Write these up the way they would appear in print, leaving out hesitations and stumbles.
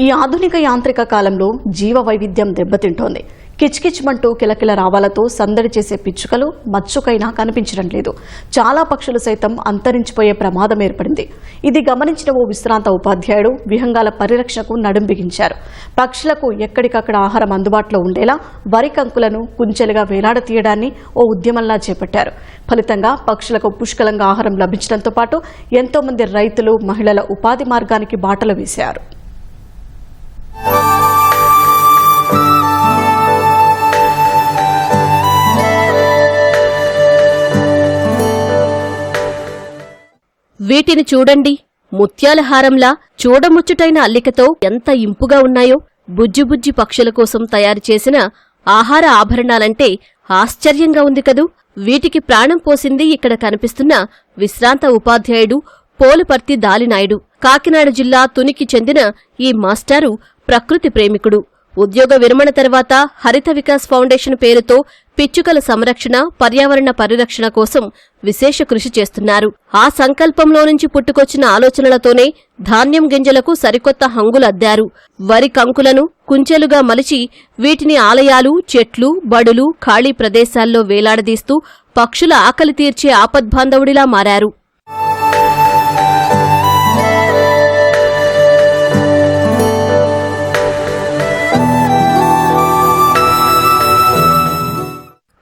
ఈ ఆధునిక యాంత్రిక కాలంలో జీవ వైవిధ్యం దెబ్బతింటోంది. కిచ్కిచ్మంటూ కిలకిల రావాలతో సందడి చేసే పిచ్చుకలు మచ్చుకైనా కనిపించడం లేదు. చాలా పక్షులు సైతం అంతరించిపోయే ప్రమాదం ఏర్పడింది. ఇది గమనించిన ఓ విశ్రాంత ఉపాధ్యాయుడు విహంగాల పరిరక్షణకు నడుం బిగించారు. పక్షులకు ఎక్కడికక్కడ ఆహారం అందుబాటులో ఉండేలా వరి కంకులను కుంచెలుగా వేలాడతీయడాన్ని ఓ ఉద్యమంలా చేపట్టారు. ఫలితంగా పక్షులకు పుష్కలంగా ఆహారం లభించడంతో పాటు ఎంతో మంది రైతులు, మహిళల ఉపాధి మార్గానికి బాటలు వేశారు. వీటిని చూడండి, ముత్యాల హారంలా చూడముచ్చుటైన అల్లికతో ఎంత ఇంపుగా ఉన్నాయో. బుజ్జిబుజ్జి పక్షుల కోసం తయారు చేసిన ఆహార ఆభరణాలంటే ఆశ్చర్యంగా ఉంది కదూ. వీటికి ప్రాణం పోసింది ఇక్కడ కనిపిస్తున్న విశ్రాంత ఉపాధ్యాయుడు పోలుపర్తి దాలినాయుడు. కాకినాడ జిల్లా తునికి చెందిన ఈ మాస్టారు ప్రకృతి ప్రేమికుడు. ఉద్యోగ విరమణ తర్వాత హరిత వికాస్ ఫౌండేషన్ పేరుతో పిచ్చుకల సంరక్షణ, పర్యావరణ పరిరక్షణ కోసం విశేష కృషి చేస్తున్నారు. ఆ సంకల్పంలో నుంచి పుట్టుకొచ్చిన ఆలోచనలతోనే ధాన్యం గింజలకు సరికొత్త హంగులద్దారు. వరి కంకులను కుంచెలుగా మలిచి వీటిని ఆలయాలు, చెట్లు, బడులు, ఖాళీ ప్రదేశాల్లో వేలాడదీస్తూ పక్షుల ఆకలి తీర్చే ఆపద్బాంధవుడిలా మారారు.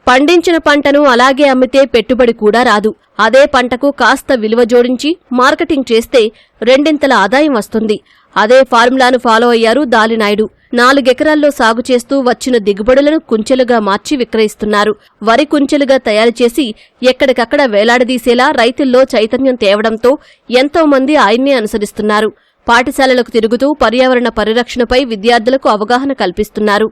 పండించిన పంటను అలాగే అమ్మితే పెట్టుబడి కూడా రాదు. అదే పంటకు కాస్త విలువ జోడించి మార్కెటింగ్ చేస్తే రెండింతల ఆదాయం వస్తుంది. అదే ఫార్ములాను ఫాలో అయ్యారు దాలినాయుడు. 4 ఎకరాల్లో సాగు చేస్తూ వచ్చిన దిగుబడులను కుంచెలుగా మార్చి విక్రయిస్తున్నారు. వరి కుంచెలుగా తయారు చేసి ఎక్కడికక్కడ వేలాడదీసేలా రైతుల్లో చైతన్యం తేవడంతో ఎంతో మంది ఆయన్నే అనుసరిస్తున్నారు. పాఠశాలలకు తిరుగుతూ పర్యావరణ పరిరక్షణపై విద్యార్థులకు అవగాహన కల్పిస్తున్నారు.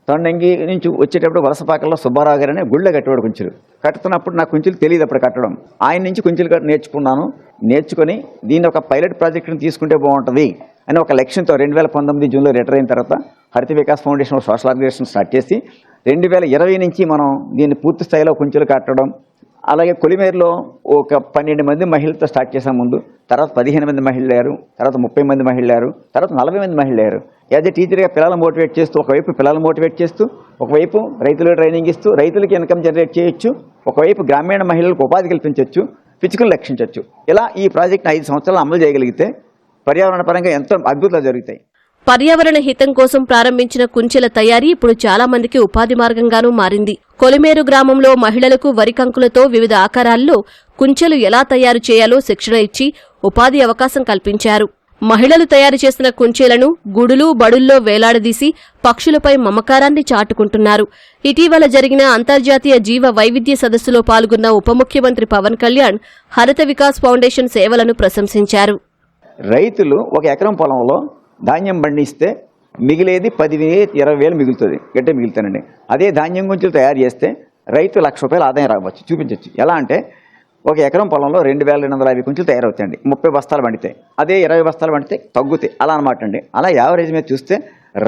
తొండంగి నుంచి వచ్చేటప్పుడు వలసపాకల్లో సుబ్బారావు గారని గుళ్ళ కట్టేవాడు కుంచెలు. కట్టుతున్నప్పుడు నాకు కుంచెలు తెలియదు అప్పుడు కట్టడం. ఆయన నుంచి కుంచెలు నేర్చుకున్నాను. నేర్చుకుని దీన్ని ఒక పైలట్ ప్రాజెక్టుని తీసుకుంటే బాగుంటుంది అని ఒక లక్ష్యంతో 2019 జూన్లో రిటైర్ అయిన తర్వాత Haritha Vikas foundation social organisation start చేసి 2020 నుంచి మనం దీన్ని పూర్తి స్థాయిలో కుంచెలు కట్టడం. అలాగే కొలిమేరులో ఒక 12 మంది మహిళలతో స్టార్ట్ చేసాం ముందు. తర్వాత 15 మంది మహిళలు అయ్యారు. తర్వాత 30 మంది మహిళలు అయ్యారు. తర్వాత 40 మంది మహిళలు అయ్యారు. యాజ్ ఏ టీచర్గా పిల్లలు మోటివేట్ చేస్తూ, ఒకవైపు పిల్లలు మోటివేట్ చేస్తూ, ఒకవైపు రైతులకు ట్రైనింగ్ ఇస్తూ రైతులకి ఇన్కమ్ జనరేట్ చేయొచ్చు, ఒకవైపు గ్రామీణ మహిళలకు ఉపాధి కల్పించవచ్చు, పిచ్చుకలు రక్షించవచ్చు. ఇలా ఈ ప్రాజెక్ట్ని 5 సంవత్సరాలు అమలు చేయగలిగితే పర్యావరణ పరంగా ఎంతో అద్భుతాలు జరుగుతాయి. పర్యావరణ హితం కోసం ప్రారంభించిన కుంచెల తయారీ ఇప్పుడు చాలా మందికి ఉపాధి మార్గంగానూ మారింది. కొలిమేరు గ్రామంలో మహిళలకు వరి కంకులతో వివిధ ఆకారాల్లో కుంచెలు ఎలా తయారు చేయాలో శిక్షణ ఇచ్చి ఉపాధి అవకాశం కల్పించారు. మహిళలు తయారు చేసిన కుంచెలను గుడులు, బడుల్లో వేలాడదీసి పక్షులపై మమకారాన్ని చాటుకుంటున్నారు. ఇటీవల జరిగిన అంతర్జాతీయ జీవ వైవిధ్య సదస్సులో పాల్గొన్న ఉప ముఖ్యమంత్రి పవన్ కళ్యాణ్ హరిత వికాస్ ఫౌండేషన్ సేవలను ప్రశంసించారు. రైతులు ఒక ఎకరం పొలంలో ధాన్యం పండిస్తే మిగిలేది 10,000-20,000 మిగులుతుంది, గట్టే మిగులుతానండి. అదే ధాన్యం గుంచులు తయారు చేస్తే రైతు ₹1,00,000 ఆదాయం రావచ్చు, చూపించవచ్చు. ఎలా అంటే ఒక ఎకరం పొలంలో 2,250 కుంచులు తయారవుతాయండి. 30 బస్తాలు పండితే, అదే 20 బస్తాలు పండితే తగ్గుతాయి. అలా అనమాట అండి. అలా యావరేజ్ మీద చూస్తే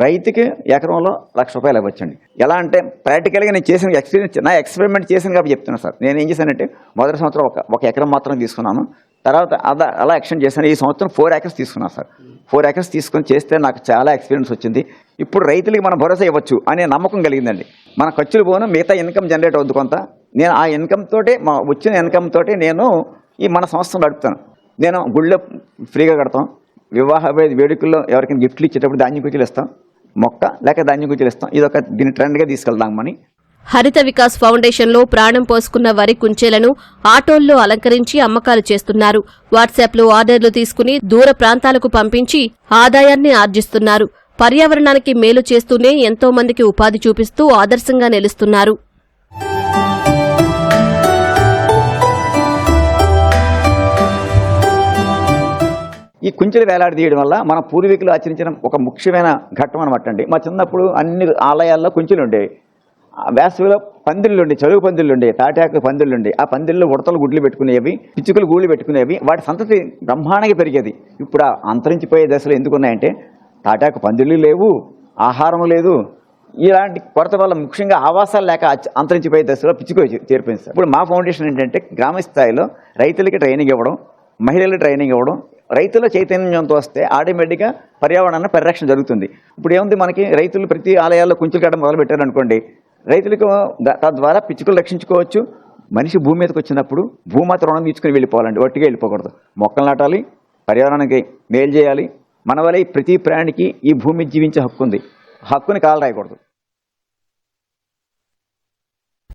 రైతుకి ఎకరంలో ₹1,00,000 ఇవ్వచ్చండి. ఎలా అంటే ప్రాక్టికల్గా నేను చేసిన ఎక్స్పీరియన్స్, నా ఎక్స్పెరిమెంట్ చేశాను కాబట్టి చెప్తున్నాను సార్. నేను ఏం చేశానంటే మొదటి సంవత్సరం ఒక ఎకరం మాత్రం తీసుకున్నాను. తర్వాత అలా ఎక్స్టెండ్ చేశాను. ఈ సంవత్సరం 4 acres తీసుకున్నాను సార్. 4 acres తీసుకొని చేస్తే నాకు చాలా ఎక్స్పీరియన్స్ వచ్చింది. ఇప్పుడు రైతులకి మనం భరోసా ఇవ్వచ్చు అనే నమ్మకం కలిగిందండి. మన ఖర్చులు పోను, మిగతా ఇన్కమ్ జనరేట్ అవుద్ది కొంత. నేను ఆ ఇన్కమ్ తోటే, వచ్చిన ఇన్కమ్ తోటే నేను ఈ మన సంస్థను నడుపుతాను. నేను గుళ్ళో ఫ్రీగా కడతాం, వివాహ వేడుకల్లో ఎవరికైనా గిఫ్ట్లు ఇచ్చేటప్పుడు ధాన్యం కుంచెలు ఇస్తాం, మొక్క లేక ధాన్యం కుంచెలు ఇస్తాం. ఇదొక దీన్ని ట్రెండ్గా తీసుకెళ్దామని. హరిత వికాస్ ఫౌండేషన్లో ప్రాణం పోసుకున్న వరి కుంచెలను ఆటోల్లో అలంకరించి అమ్మకాలు చేస్తున్నారు. వాట్సాప్లో ఆర్డర్లు తీసుకుని దూర ప్రాంతాలకు పంపించి ఆదాయాన్ని ఆర్జిస్తున్నారు. పర్యావరణానికి మేలు చేస్తూనే ఎంతో మందికి ఉపాధి చూపిస్తూ ఆదర్శంగా నిలుస్తున్నారు. ఈ కుంచెలు వేలాడదీయడం వల్ల మన పూర్వీకులు ఆచరించిన ఒక ముఖ్యమైన ఘట్టం అనమాట అండి. మా చిన్నప్పుడు అన్ని ఆలయాల్లో కుంచెలు ఉండేవి. వేసవిలో పందిళ్ళుండి, చెరువు పందిళ్ళుండి, తాటాకు పందిళ్ళుండి. ఆ పందిళ్ళు ఉడతలు గుడ్లు పెట్టుకునేవి, పిచ్చుకలు గూళ్ళు పెట్టుకునేవి. వాటి సంతతి బ్రహ్మాండంగా పెరిగేది. ఇప్పుడు అంతరించిపోయే దశలో ఎందుకున్నాయంటే తాటాకు పందిళ్ళు లేవు, ఆహారం లేదు, ఇలాంటి కొరత వల్ల ముఖ్యంగా ఆవాసాలు లేక అంతరించిపోయే దశలో పిచ్చుకో చేరిపోయింది సార్. ఇప్పుడు మా ఫౌండేషన్ ఏంటంటే గ్రామ స్థాయిలో రైతులకి ట్రైనింగ్ ఇవ్వడం, మహిళలకు ట్రైనింగ్ ఇవ్వడం, రైతుల చైతన్యంతో వస్తే ఆటోమేటిక్గా పర్యావరణ పరిరక్షణ జరుగుతుంది. ఇప్పుడు ఏముంది, మనకి రైతులు ప్రతి ఆలయాల్లో కుంచులు కట్టడం మొదలు పెట్టారనుకోండి, రైతులకు తద్వారా పిచ్చుకలు రక్షించుకోవచ్చు. మనిషి భూమి మీదకి వచ్చినప్పుడు భూమాత రుణం తీసుకుని వెళ్ళిపోవాలండి, ఒట్టిగా వెళ్ళిపోకూడదు. మొక్కలు నాటాలి, పర్యావరణానికి మేలు చేయాలి. మన వల్ల ప్రతి ప్రాణికి ఈ భూమి జీవించే హక్కు ఉంది, హక్కుని కాలు రాయకూడదు.